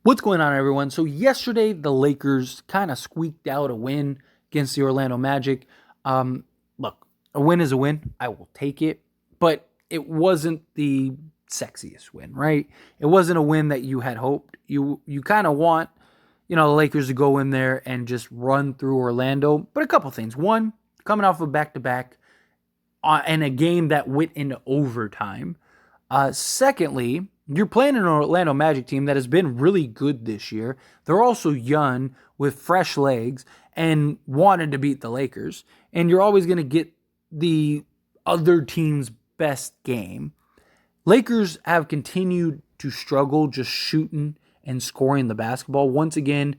What's going on, everyone? So yesterday, the Lakers kind of squeaked out a win against the Orlando Magic. Look, a win is a win. I will take it, but it wasn't the sexiest win, right? It wasn't a win that you had hoped. You kind of want, the Lakers to go in there and just run through Orlando. But a couple things. One, coming off a back-to-back and a game that went into overtime. Secondly, you're playing an Orlando Magic team that has been really good this year. They're also young with fresh legs and wanted to beat the Lakers. And you're always going to get the other team's best game. Lakers have continued to struggle just shooting and scoring the basketball. Once again,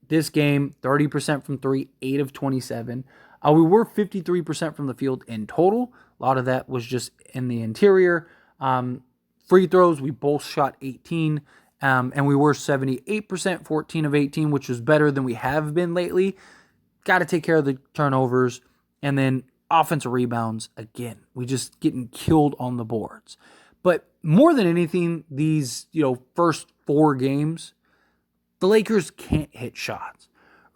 this game, 30% from three, 8 of 27. We were 53% from the field in total. A lot of that was just in the interior. Free throws, we both shot 18, and we were 78%, 14 of 18, which was better than we have been lately. Got to take care of the turnovers. And then offensive rebounds, again, we just getting killed on the boards. But more than anything, these first 4 games, the Lakers can't hit shots,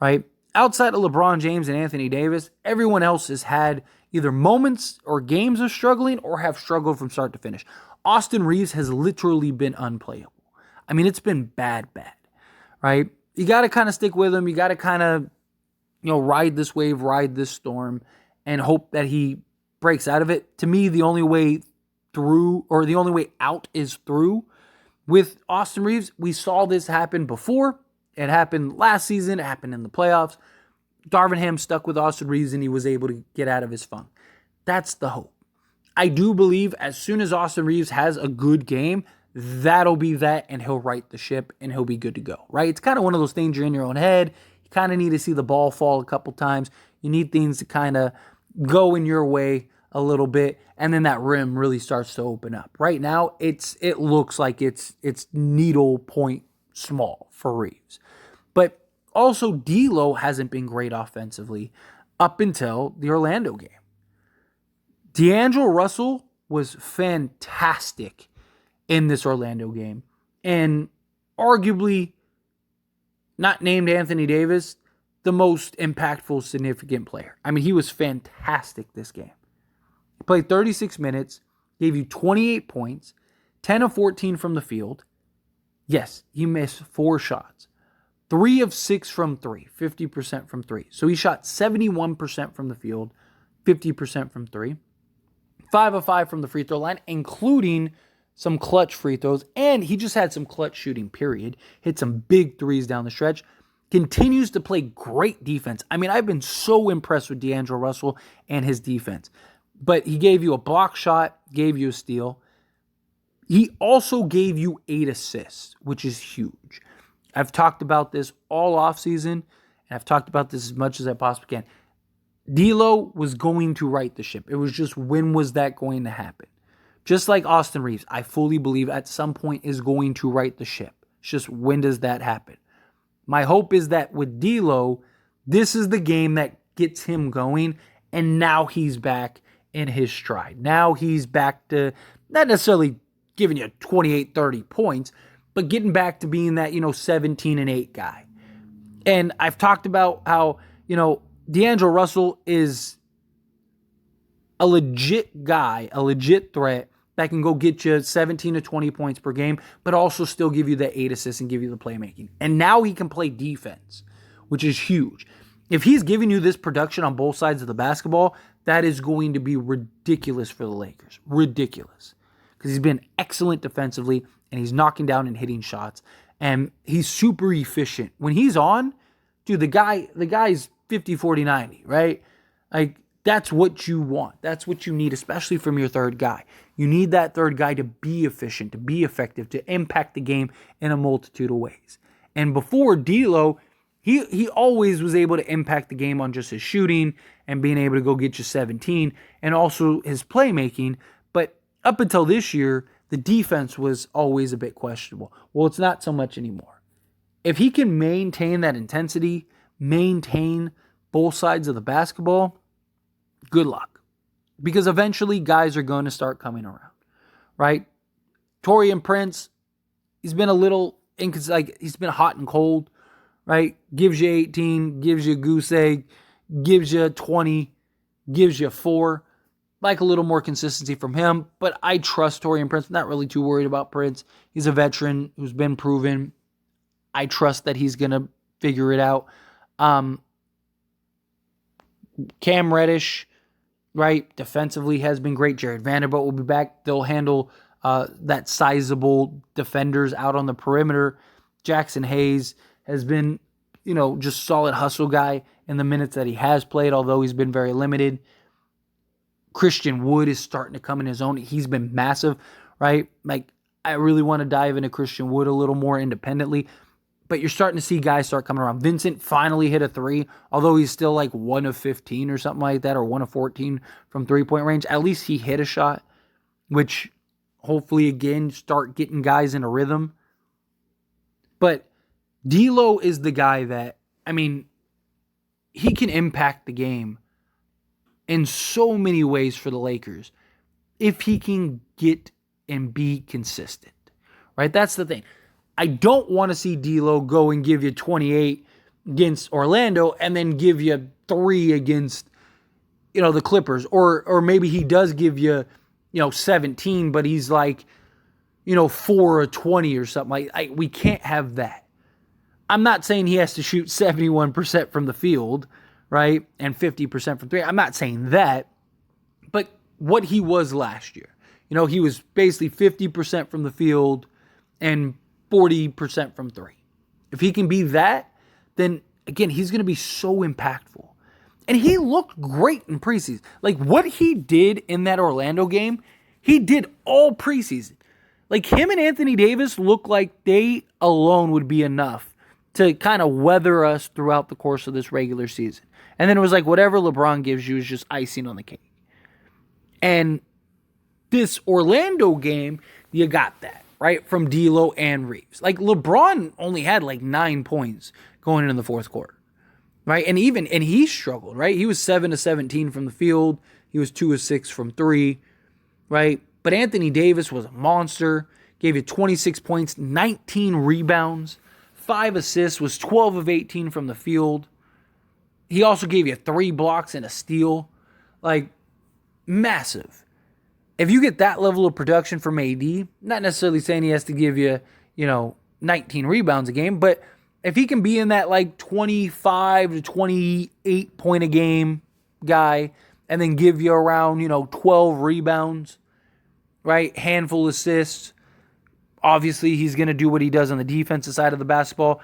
right? Outside of LeBron James and Anthony Davis, everyone else has had either moments or games of struggling or have struggled from start to finish. Austin Reaves has literally been unplayable. I mean, it's been bad, right? You got to kind of stick with him. You got to kind of, ride this wave, ride this storm, and hope that he breaks out of it. To me, the only way through, or the only way out, is through. With Austin Reaves, we saw this happen before. It happened last season. It happened in the playoffs. Darvin Ham stuck with Austin Reaves and he was able to get out of his funk. That's the hope. I do believe as soon as Austin Reaves has a good game, that'll be that, and he'll right the ship and he'll be good to go, right? It's kind of one of those things you're in your own head. You kind of need to see the ball fall a couple times. You need things to kind of go in your way a little bit, and then that rim really starts to open up. Right now, it looks like it's needle point small for Reaves. But also, D'Lo hasn't been great offensively up until the Orlando game. D'Angelo Russell was fantastic in this Orlando game. And arguably, not named Anthony Davis, the most impactful, significant player. I mean, he was fantastic this game. He played 36 minutes, gave you 28 points, 10 of 14 from the field. Yes, he missed 4 shots. 3 of 6 from 3, 50% from 3. So he shot 71% from the field, 50% from 3. 5 of 5 from the free throw line, including some clutch free throws. And he just had some clutch shooting, period. Hit some big threes down the stretch. Continues to play great defense. I mean, I've been so impressed with D'Angelo Russell and his defense. But he gave you a block shot, gave you a steal. He also gave you 8 assists, which is huge. I've talked about this all offseason, and I've talked about this as much as I possibly can. D'Lo was going to right the ship. It was just, when was that going to happen? Just like Austin Reaves, I fully believe at some point is going to right the ship. It's just, when does that happen? My hope is that with D'Lo, this is the game that gets him going, and now he's back in his stride. Now he's back to not necessarily giving you 28, 30 points, but getting back to being that, 17-8 guy. And I've talked about how, D'Angelo Russell is a legit guy, a legit threat that can go get you 17 to 20 points per game, but also still give you the 8 assists and give you the playmaking. And now he can play defense, which is huge. If he's giving you this production on both sides of the basketball, that is going to be ridiculous for the Lakers. Ridiculous. Because he's been excellent defensively, and he's knocking down and hitting shots, and he's super efficient. When he's on, dude, the guy's 50, 40, 90, right? Like, that's what you want. That's what you need, especially from your third guy. You need that third guy to be efficient, to be effective, to impact the game in a multitude of ways. And before D'Lo, he always was able to impact the game on just his shooting and being able to go get you 17, and also his playmaking. But up until this year, the defense was always a bit questionable. Well, it's not so much anymore. If he can maintain that intensity, maintain both sides of the basketball, good luck. Because eventually guys are going to start coming around, right? Taurean Prince, he's been a little like he's been hot and cold, right? Gives you 18, gives you a goose egg, gives you 20, gives you 4. Like a little more consistency from him, but I trust Taurean Prince. Not really too worried about Prince. He's a veteran who's been proven. I trust that he's going to figure it out. Cam Reddish, right, defensively has been great. Jared Vanderbilt will be back. They'll handle that sizable defenders out on the perimeter. Jackson Hayes has been, just solid hustle guy in the minutes that he has played, although he's been very limited. Christian Wood is starting to come in his own. He's been massive, right? Like, I really want to dive into Christian Wood a little more independently, but you're starting to see guys start coming around. Vincent finally hit a 3, although he's still like 1 of 15 or something like that, or 1 of 14 from 3-point range. At least he hit a shot, which hopefully, again, start getting guys in a rhythm. But D'Lo is the guy that, he can impact the game in so many ways for the Lakers if he can get and be consistent, right? That's the thing. I don't want to see D'Lo go and give you 28 against Orlando and then give you 3 against, the Clippers. Or maybe he does give you, 17, but he's like, 4 or 20 or something. We can't have that. I'm not saying he has to shoot 71% from the field, right? And 50% from 3. I'm not saying that, but what he was last year. He was basically 50% from the field and 40% from 3. If he can be that, then again, he's going to be so impactful. And he looked great in preseason. Like what he did in that Orlando game, he did all preseason. Like him and Anthony Davis look like they alone would be enough to kind of weather us throughout the course of this regular season. And then it was like whatever LeBron gives you is just icing on the cake. And this Orlando game, you got that, right? From D'Lo and Reaves. Like LeBron only had like 9 points going into the fourth quarter, right? And he struggled, right? He was 7 of 17 from the field. He was 2 of 6 from 3, right? But Anthony Davis was a monster, gave you 26 points, 19 rebounds, 5 assists, was 12 of 18 from the field. He also gave you 3 blocks and a steal. Like, massive. If you get that level of production from AD, not necessarily saying he has to give you, 19 rebounds a game, but if he can be in that like 25 to 28 point a game guy and then give you around, 12 rebounds, right? Handful assists. Obviously, he's going to do what he does on the defensive side of the basketball.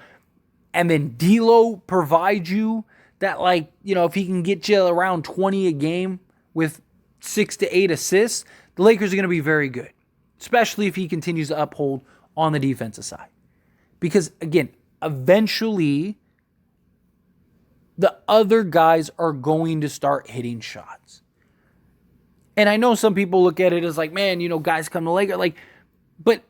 And then D'Lo provides you that, like, if he can get you around 20 a game with 6 to 8 assists, the Lakers are going to be very good, especially if he continues to uphold on the defensive side. Because, again, eventually the other guys are going to start hitting shots. And I know some people look at it as like, man, guys come to Lakers. But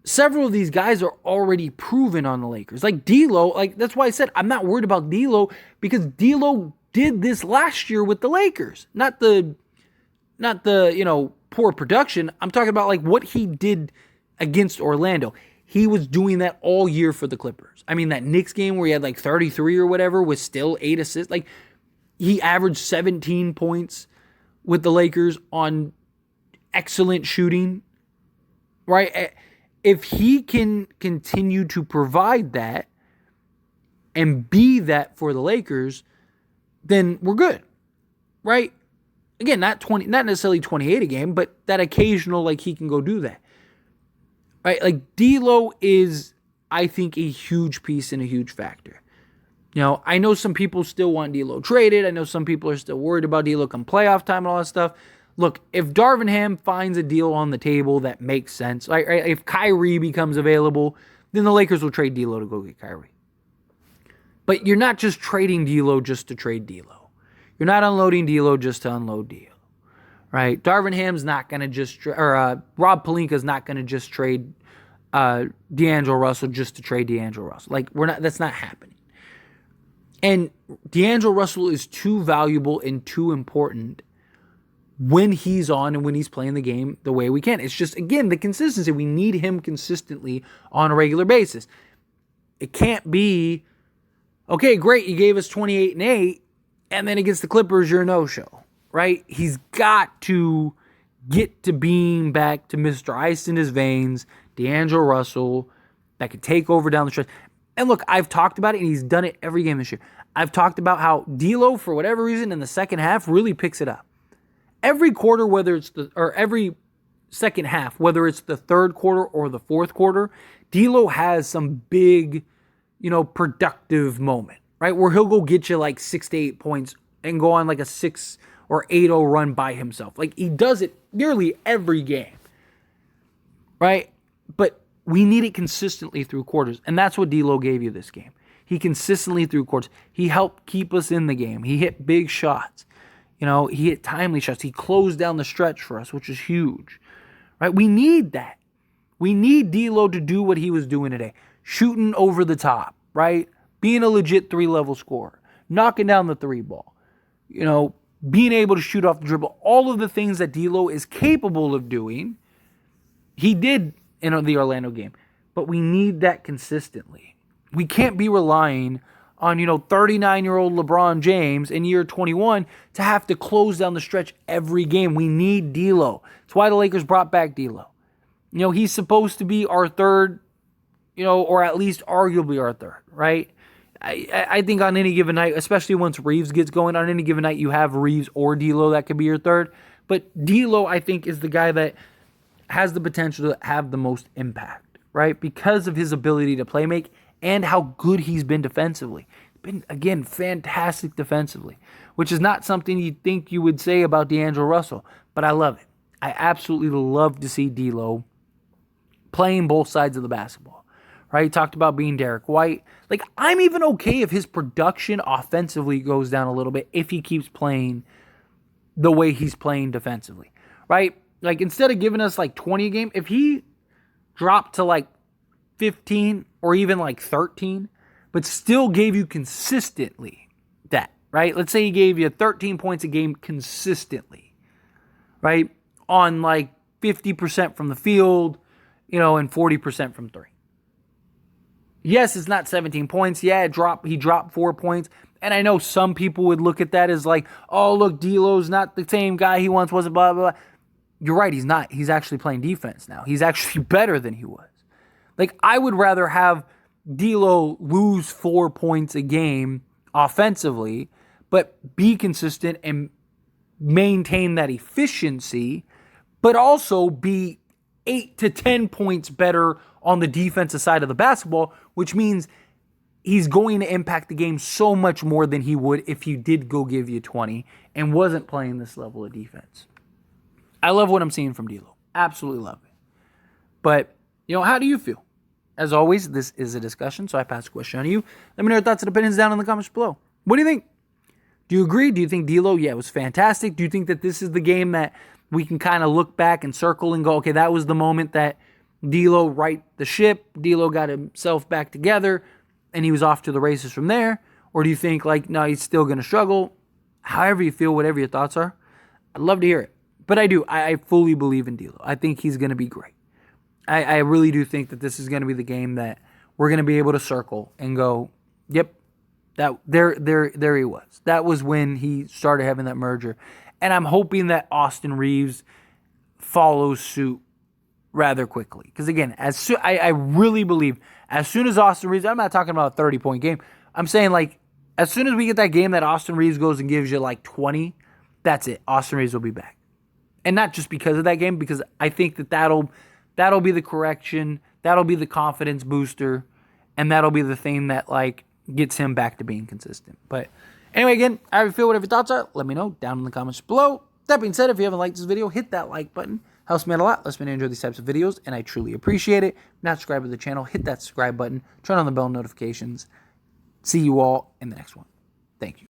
several of these guys are already proven on the Lakers. Like D'Lo, that's why I said I'm not worried about D'Lo, because D'Lo did this last year with the Lakers. Not the poor production. I'm talking about like what he did against Orlando. He was doing that all year for the Clippers. That Knicks game where he had like 33 or whatever was still 8 assists. Like he averaged 17 points with the Lakers on excellent shooting, right? If he can continue to provide that and be that for the Lakers, then we're good, right? Again, not necessarily 28 a game, but that occasional, like, he can go do that, right? Like, D'Lo is, I think, a huge piece and a huge factor. I know some people still want D'Lo traded. I know some people are still worried about D'Lo come playoff time and all that stuff. Look, if Darvin Ham finds a deal on the table that makes sense, right? If Kyrie becomes available, then the Lakers will trade D'Lo to go get Kyrie. But you're not just trading D'Lo just to trade D'Lo. You're not unloading D'Lo just to unload D'Lo, right? Darvin Ham's not going to just, Rob Pelinka's not going to just trade D'Angelo Russell just to trade D'Angelo Russell. That's not happening. And D'Angelo Russell is too valuable and too important when he's on and when he's playing the game the way we can. It's just, again, the consistency. We need him consistently on a regular basis. It can't be, okay, great, you gave us 28 and 8, and then against the Clippers, you're a no-show, right? He's got to get to being back to Mr. Ice in his veins, D'Angelo Russell, that could take over down the stretch. And look, I've talked about it, and he's done it every game this year. I've talked about how D'Lo, for whatever reason, in the second half, really picks it up. Every quarter, every second half, whether it's the third quarter or the fourth quarter, D'Lo has some big, productive moment, right? Where he'll go get you like 6 to 8 points and go on like a 6 or 8-0 run by himself. Like, he does it nearly every game, right? But we need it consistently through quarters, and that's what D'Lo gave you this game. He consistently through quarters. He helped keep us in the game. He hit big shots. He hit timely shots. He closed down the stretch for us, which is huge, right? We need that. We need D'Lo to do what he was doing today. Shooting over the top, right? Being a legit 3-level scorer. Knocking down the 3 ball. Being able to shoot off the dribble. All of the things that D'Lo is capable of doing, he did in the Orlando game. But we need that consistently. We can't be relying on, 39-year-old LeBron James in year 21 to have to close down the stretch every game. We need D'Lo. That's why the Lakers brought back D'Lo. He's supposed to be our third, or at least arguably our third, right? I think on any given night, especially once Reaves gets going, on any given night you have Reaves or D'Lo that could be your third. But D'Lo, I think, is the guy that has the potential to have the most impact, right? Because of his ability to play make and how good he's been defensively. Been, again, fantastic defensively, which is not something you'd think you would say about D'Angelo Russell, but I love it. I absolutely love to see D'Lo playing both sides of the basketball, right? He talked about being Derek White. Like, I'm even okay if his production offensively goes down a little bit if he keeps playing the way he's playing defensively, right? Like, instead of giving us like 20 a game, if he dropped to like 15 or even like 13, but still gave you consistently that, right? Let's say he gave you 13 points a game consistently, right? On like 50% from the field, and 40% from 3. Yes, it's not 17 points. Yeah, he dropped 4 points. And I know some people would look at that as like, oh, look, D'Lo's not the same guy he once was, blah, blah, blah. You're right, he's not. He's actually playing defense now. He's actually better than he was. Like, I would rather have D'Lo lose 4 points a game offensively, but be consistent and maintain that efficiency, but also be 8 to 10 points better on the defensive side of the basketball, which means he's going to impact the game so much more than he would if he did go give you 20 and wasn't playing this level of defense. I love what I'm seeing from D'Lo. Absolutely love it. But, how do you feel? As always, this is a discussion, so I pass the question on to you. Let me know your thoughts and opinions down in the comments below. What do you think? Do you agree? Do you think D'Lo, it was fantastic? Do you think that this is the game that we can kind of look back and circle and go, okay, that was the moment that D'Lo right the ship, D'Lo got himself back together, and he was off to the races from there? Or do you think, no, he's still going to struggle? However you feel, whatever your thoughts are, I'd love to hear it. But I do. I fully believe in D'Lo. I think he's going to be great. I really do think that this is going to be the game that we're going to be able to circle and go, yep, there he was. That was when he started having that merger. And I'm hoping that Austin Reaves follows suit rather quickly. Because again, I really believe as soon as Austin Reaves, I'm not talking about a 30-point game. I'm saying as soon as we get that game that Austin Reaves goes and gives you 20, that's it. Austin Reaves will be back. And not just because of that game, because I think that'll be the correction, that'll be the confidence booster, and that'll be the thing that gets him back to being consistent. But anyway, again, how you feel, whatever your thoughts are, let me know down in the comments below. That being said, if you haven't liked this video, hit that like button. Helps me out a lot. Lets me enjoy these types of videos, and I truly appreciate it. If you're not subscribed to the channel, hit that subscribe button. Turn on the bell notifications. See you all in the next one. Thank you.